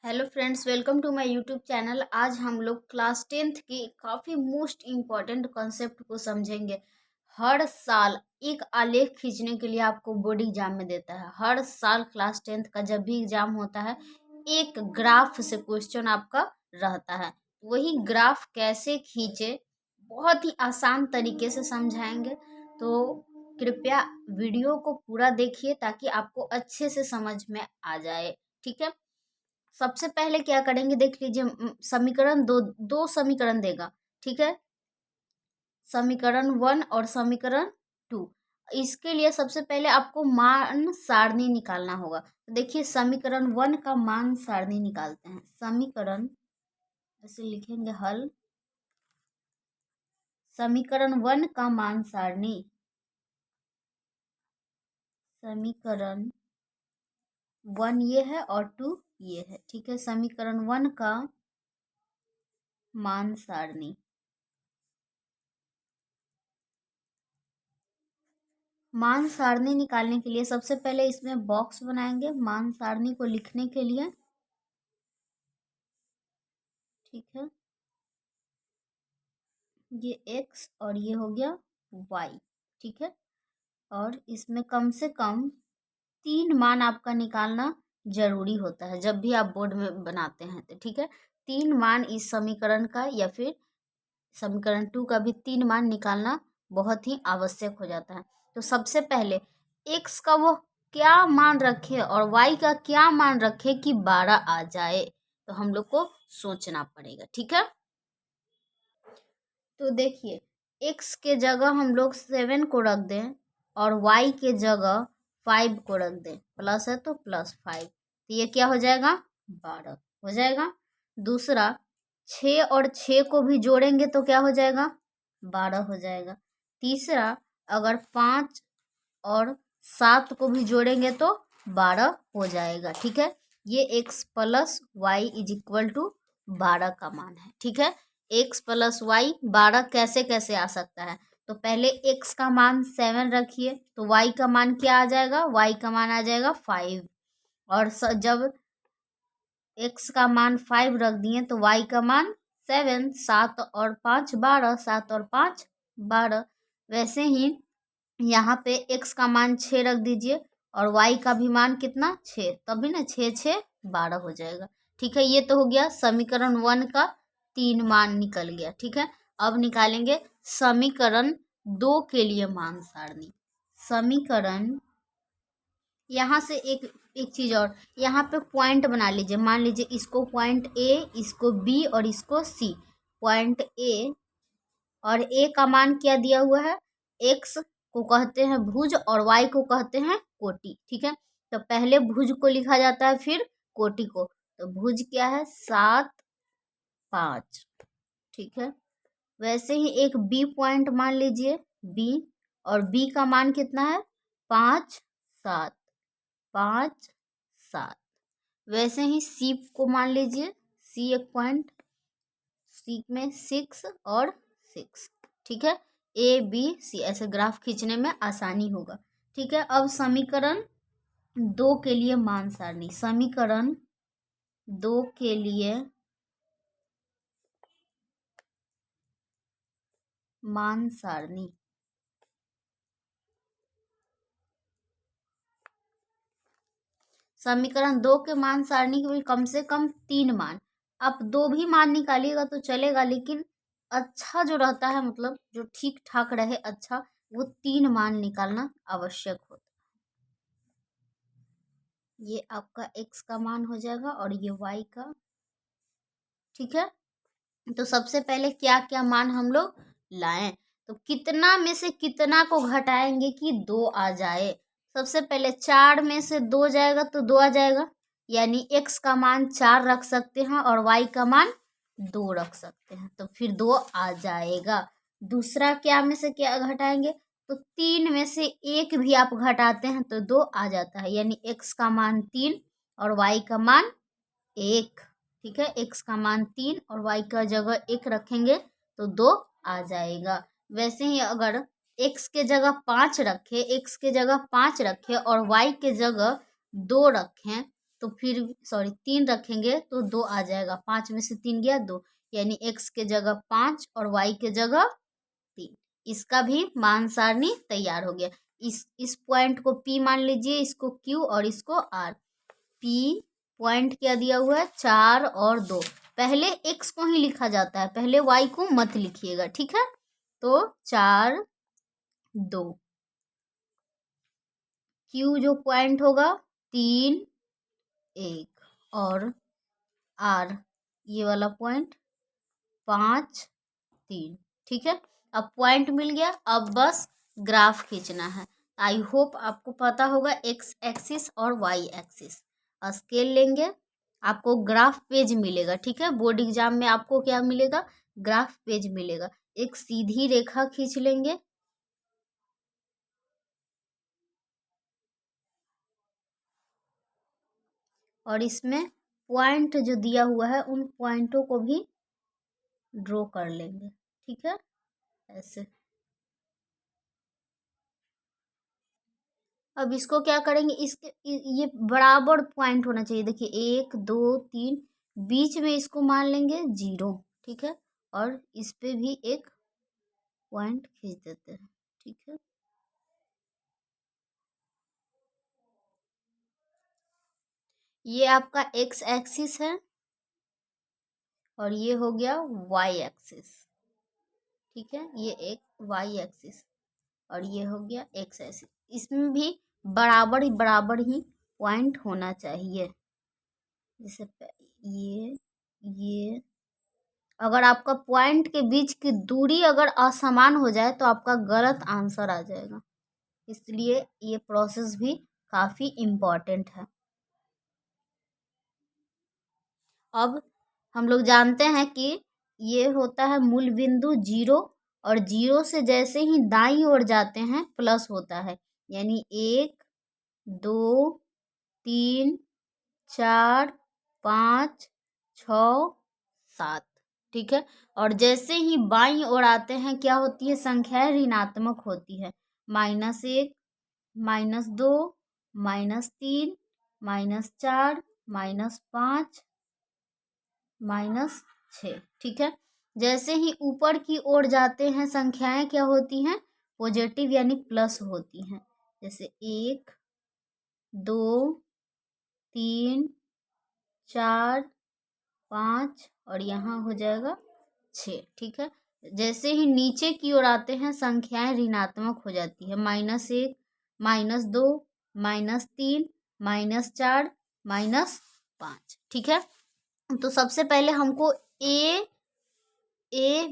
Hello friends, welcome to my YouTube channel. आज हम लोग क्लास 10th की काफ़ी मोस्ट इम्पॉर्टेंट कॉन्सेप्ट को समझेंगे। हर साल एक आलेख खींचने के लिए आपको बोर्ड एग्जाम में देता है। हर साल क्लास 10th का जब भी एग्जाम होता है एक ग्राफ से क्वेश्चन आपका रहता है। वही ग्राफ कैसे खींचे बहुत ही आसान तरीके से समझाएंगे, तो कृपया वीडियो को पूरा देखिए ताकि आपको अच्छे से समझ में आ जाए। ठीक है, सबसे पहले क्या करेंगे देख लीजिए। समीकरण दो दो समीकरण देगा। ठीक है, समीकरण 1 और समीकरण 2। इसके लिए सबसे पहले आपको मान सारणी निकालना होगा। तो देखिए, समीकरण 1 का मान सारणी निकालते हैं। समीकरण ऐसे लिखेंगे, हल समीकरण 1 का मान सारणी। समीकरण 1 ये है और 2 ये है। ठीक है, समीकरण 1 का मान सारणी। मान सारणी निकालने के लिए सबसे पहले इसमें बॉक्स बनाएंगे मान सारणी को लिखने के लिए। ठीक है, ये x और ये हो गया y। ठीक है, और इसमें कम से कम 3 मान आपका निकालना जरूरी होता है जब भी आप बोर्ड में बनाते हैं। तो ठीक है, 3 मान इस समीकरण का या फिर समीकरण 2 का भी 3 मान निकालना बहुत ही आवश्यक हो जाता है। तो सबसे पहले x का वो क्या मान रखे और y का क्या मान रखे कि 12 आ जाए, तो हम लोग को सोचना पड़ेगा। ठीक है, तो देखिए, x के जगह हम लोग 7 को रख दें और y के जगह 5 को रख दें। प्लस है तो +5, तो ये क्या हो जाएगा, 12 हो जाएगा। दूसरा, 6 और 6 को भी जोड़ेंगे तो क्या हो जाएगा, 12 हो जाएगा। तीसरा, अगर 5 और 7 को भी जोड़ेंगे तो 12 हो जाएगा। ठीक है, ये x plus y is equal to 12 का मान है। ठीक है, x प्लस वाई 12 कैसे कैसे आ सकता है, तो पहले x का मान 7 रखिए तो y का मान क्या आ जाएगा, y का मान आ जाएगा 5। और जब x का मान 5 रख दिए तो y का मान 7। 7 और 5 12, 7 और 5 12। वैसे ही यहाँ पे x का मान 6 रख दीजिए और y का भी मान कितना, 6, तभी ना 6 6 12 हो जाएगा। ठीक है, ये तो हो गया समीकरण 1 का 3 मान निकल गया। ठीक है, अब निकालेंगे समीकरण 2 के लिए मान सारणी। समीकरण, यहाँ से एक एक चीज और, यहाँ पे पॉइंट बना लीजिए। मान लीजिए इसको पॉइंट ए, इसको बी और इसको सी। पॉइंट ए और ए का मान क्या दिया हुआ है, एक्स को कहते हैं भुज और वाई को कहते हैं कोटि। ठीक है, तो पहले भुज को लिखा जाता है फिर कोटि को। तो भुज क्या है, 7 5। ठीक है, वैसे ही एक बी पॉइंट मान लीजिए, बी, और बी का मान कितना है, 5 7 5 7। वैसे ही सी को मान लीजिए, सी एक पॉइंट, सी में 6 और 6। ठीक है, ए बी सी, ऐसे ग्राफ खींचने में आसानी होगा। ठीक है, अब समीकरण 2 के लिए मान सारणी। समीकरण 2 के लिए मान सारणी। समीकरण 2 के मान सारणी के भी कम से कम 3 मान। आप 2 भी मान निकालिएगा तो चलेगा, लेकिन अच्छा जो रहता है, मतलब जो ठीक ठाक रहे अच्छा, वो 3 मान निकालना आवश्यक होता है। ये आपका x का मान हो जाएगा और ये y का। ठीक है, तो सबसे पहले क्या क्या मान हम लोग लाएं, तो कितना में से कितना को घटाएंगे कि 2 आ जाए। सबसे पहले 4 में से 2 जाएगा तो 2 आ जाएगा, यानी x का मान 4 रख सकते हैं और y का मान 2 रख सकते हैं, तो फिर 2 आ जाएगा। दूसरा, क्या में से क्या घटाएंगे, तो 3 में से 1 भी आप घटाते हैं तो 2 आ जाता है, यानी x का मान 3 और y का मान 1। ठीक है, x का मान 3 और y का जगह 1 रखेंगे तो 2 आ जाएगा। वैसे ही अगर x के जगह 5 रखे, x के जगह 5 रखे और y के जगह 2 रखें तो फिर सॉरी 3 रखेंगे तो 2 आ जाएगा, 5 में से 3 गया 2, यानी x के जगह 5 और y के जगह 3। इसका भी मान सारणी तैयार हो गया। इस पॉइंट को P मान लीजिए, इसको Q और इसको R। P पॉइंट क्या दिया हुआ है, 4 और 2। पहले x को ही लिखा जाता है, पहले y को मत लिखिएगा, ठीक है। तो 4 2, Q जो पॉइंट होगा 3 1, और R ये वाला पॉइंट 5 3, ठीक है। अब पॉइंट मिल गया, अब बस ग्राफ खींचना है। आई होप आपको पता होगा x एक्सिस और y एक्सिस। स्केल लेंगे, आपको ग्राफ पेज मिलेगा, ठीक है। बोर्ड एग्जाम में आपको क्या मिलेगा, ग्राफ पेज मिलेगा। एक सीधी रेखा खींच लेंगे, और इसमें पॉइंट जो दिया हुआ है उन पॉइंटों को भी ड्रॉ कर लेंगे, ठीक है, ऐसे। अब इसको क्या करेंगे, इसके ये बराबर पॉइंट होना चाहिए। देखिए 1 2 3, बीच में इसको मान लेंगे 0, ठीक है। और इस पे भी एक पॉइंट खींच देते हैं, ठीक है। ये आपका x एक्सिस है और ये हो गया y एक्सिस, ठीक है। ये एक y एक्सिस और ये हो गया x एक्सिस। इसमें भी बराबर ही पॉइंट होना चाहिए। जैसे ये अगर आपका पॉइंट के बीच की दूरी अगर असमान हो जाए तो आपका गलत आंसर आ जाएगा, इसलिए ये प्रोसेस भी काफ़ी इम्पोर्टेंट है। अब हम लोग जानते हैं कि ये होता है मूल बिंदु 0, और 0 से जैसे ही दाईं ओर जाते हैं प्लस होता है, यानी 1 2 3 4 5 6 7, ठीक है। और जैसे ही बाईं ओर आते हैं क्या होती है, संख्याएं ऋणात्मक होती है। -1 -2 -3 -4 -5 -6, ठीक है। जैसे ही ऊपर की ओर जाते हैं संख्याएं क्या होती हैं, पॉजिटिव यानी प्लस होती हैं। जैसे 1 2 3 4 5 और यहाँ हो जाएगा 6, ठीक है। जैसे ही नीचे की ओर आते हैं संख्याएं ऋणात्मक हो जाती है। -1 -2 -3 -4 -5, ठीक है। तो सबसे पहले हमको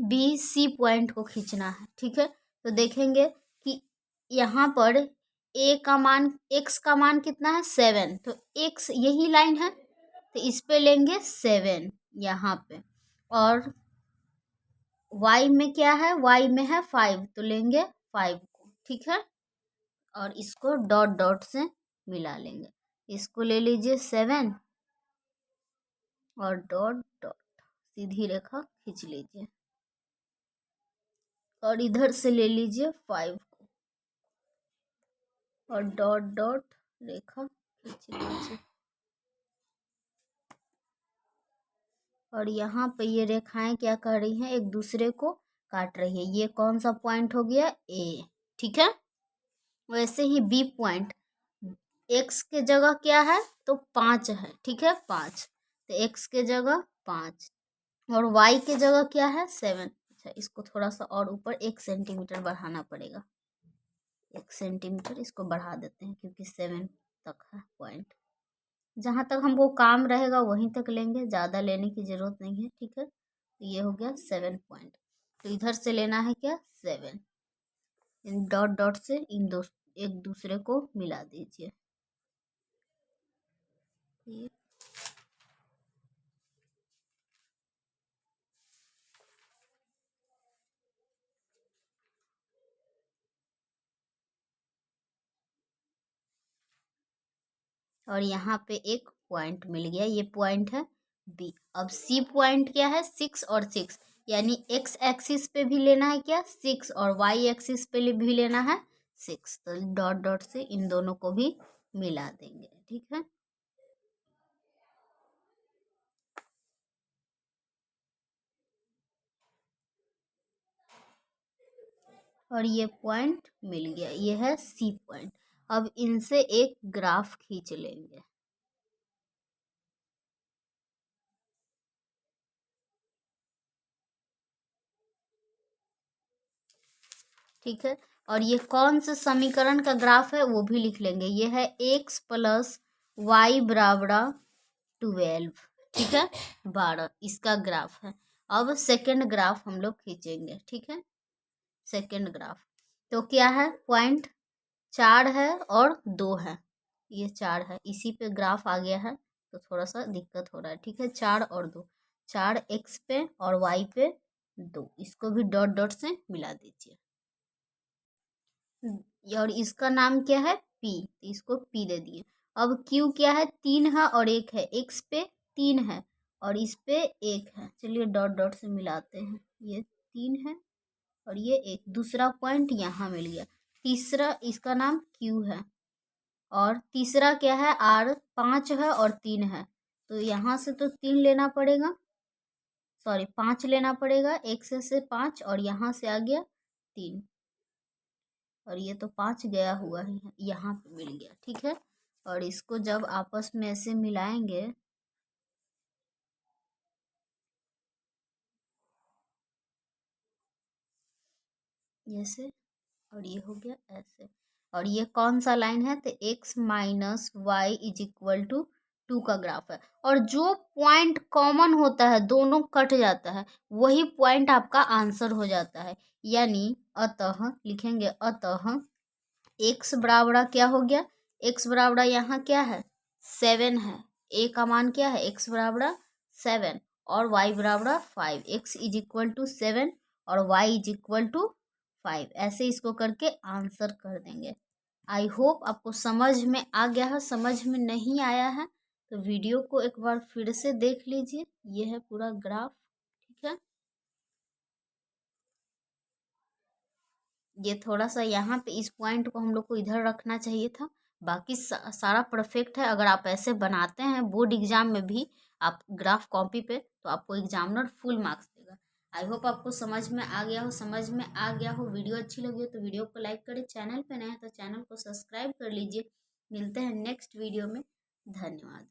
बी सी पॉइंट को खींचना है, ठीक है। तो देखेंगे कि यहाँ पर x का मान कितना है, 7। तो x यही लाइन है, तो इस पे लेंगे 7 यहाँ पे। और y में क्या है, y में है 5, तो लेंगे 5 को, ठीक है। और इसको डॉट डॉट से मिला लेंगे। इसको ले लीजिए 7 और डॉट डॉट सीधी रेखा खींच लीजिए, और इधर से ले लीजिए 5 को और डॉट डॉट रेखा खींच लीजिए। और यहाँ पे ये रेखाएं क्या कर रही हैं, एक दूसरे को काट रही है। ये कौन सा पॉइंट हो गया, ए, ठीक है। वैसे ही बी पॉइंट, एक्स के जगह क्या है, तो 5 है, ठीक है, 5। तो एक्स के जगह 5 और वाई के जगह क्या है, 7। अच्छा, इसको थोड़ा सा और ऊपर 1 सेंटीमीटर बढ़ाना पड़ेगा। 1 सेंटीमीटर इसको बढ़ा देते हैं, क्योंकि 7 तक है पॉइंट। जहाँ तक हमको काम रहेगा वहीं तक लेंगे, ज़्यादा लेने की ज़रूरत नहीं है, ठीक है। तो ये हो गया 7 पॉइंट। तो इधर से लेना है क्या, 7। इन डॉट डॉट से एक दूसरे को मिला दीजिए। और यहाँ पे एक पॉइंट मिल गया, ये पॉइंट है बी। अब सी पॉइंट क्या है, 6 और 6, यानी एक्स एक्सिस पे भी लेना है क्या, 6, और वाई एक्सिस पे भी लेना है 6। तो डॉट डॉट से इन दोनों को भी मिला देंगे, ठीक है। और ये पॉइंट मिल गया, ये है सी पॉइंट। अब इनसे एक ग्राफ खींच लेंगे। ठीक है, और ये कौन से समीकरण का ग्राफ है वो भी लिख लेंगे। ये है x प्लस वाई बराबर 12, ठीक है, 12 इसका ग्राफ है। अब सेकंड ग्राफ हम लोग खींचेंगे। ठीक है, सेकंड ग्राफ तो क्या है, पॉइंट 4 है और 2 है, ये 4 है, इसी पे ग्राफ आ गया है तो थोड़ा सा दिक्कत हो रहा है। ठीक है, 4 और 2, 4 x पे और y पे 2, इसको भी डॉट डॉट से मिला दीजिए। और इसका नाम क्या है, p, इसको p दे दिए। अब q क्या है, 3 है और 1 है, x पे 3 है और इस पे 1 है। चलिए डॉट डॉट से मिलाते हैं, ये 3 है और ये एक, दूसरा पॉइंट यहाँ मिल गया। तीसरा इसका नाम q है और तीसरा क्या है, r, 5 है और 3 है, तो यहाँ से तो 3 लेना पड़ेगा, सॉरी 5 लेना पड़ेगा, x से 5 और यहाँ से आ गया 3 और ये तो 5 गया हुआ ही है, यहाँ पे मिल गया। ठीक है, और इसको जब आपस में ऐसे मिलाएंगे, जैसे, और ये हो गया ऐसे, और ये कौन सा लाइन है, तो x minus y is equal to 2 का ग्राफ है। और जो पॉइंट कॉमन होता है, दोनों कट जाता है, वही पॉइंट आपका आंसर हो जाता है। यानी अतः लिखेंगे, अतः x बराबर क्या हो गया, x बराबर यहाँ क्या है, 7 है, a का मान क्या है, x बराबर 7 और y बराबर 5, x इज इक्वल टू 7 और y इज इक्वल टू 5, ऐसे इसको करके आंसर कर देंगे। आई होप आपको समझ में आ गया है। समझ में नहीं आया है तो वीडियो को एक बार फिर से देख लीजिए, ये है पूरा ग्राफ। ठीक है, ये थोड़ा सा यहाँ पे इस पॉइंट को हम लोग को इधर रखना चाहिए था, बाकी सारा परफेक्ट है। अगर आप ऐसे बनाते हैं बोर्ड एग्जाम में भी आप ग्राफ कॉपी पे, तो आपको एग्जामिनर फुल मार्क्स देगा। आई होप आपको समझ में आ गया हो, समझ में आ गया हो। वीडियो अच्छी लगी हो तो वीडियो को लाइक करें, चैनल पे नए हैं तो चैनल को सब्सक्राइब कर लीजिए। मिलते हैं नेक्स्ट वीडियो में, धन्यवाद।